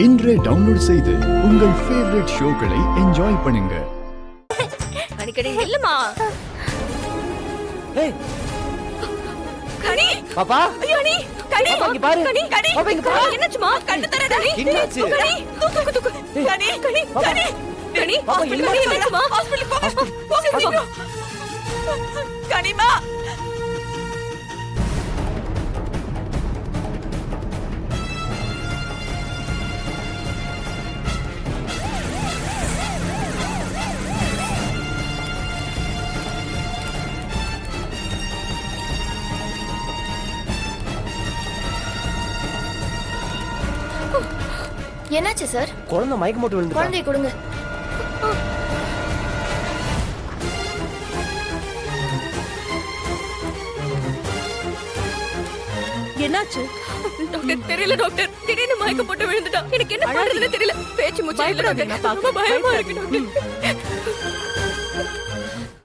இன்றே டவுன்லோட் செய்து உங்கள் ஃபேவரட் ஷோக்களை என்ஜாய் பண்ணுங்க. அடிக்கடி இல்லம்மா. ஏய் கனி பாப்பா, ஐயோ நீ கனி பாப்பா இங்க பாரு. கனி கனி பாப்பா இங்க பாரு. என்னச்சுமா கண்ணு தர கனி என்னாச்சு? கனி தூக்கு தூக்கு கனி கனி கனி கனி பாப்பா, என்னச்சுமா ஹாஸ்பிடல் போ சீக்கிரம் கனிமா. என்னாச்சு சார்? குழந்தை மயக்க போட்டு விழுந்து. குழந்தையை கொடுங்க. என்னாச்சு டாக்டர்? தெரியல டாக்டர், திடீர்னு மயக்கம் போட்டு விழுந்துட்டா. எனக்கு என்ன பண்றதுன்னு தெரியல. பேச்சு மூச்சு இல்ல டாக்டர், ரொம்ப பயமா இருக்கு டாக்டர்.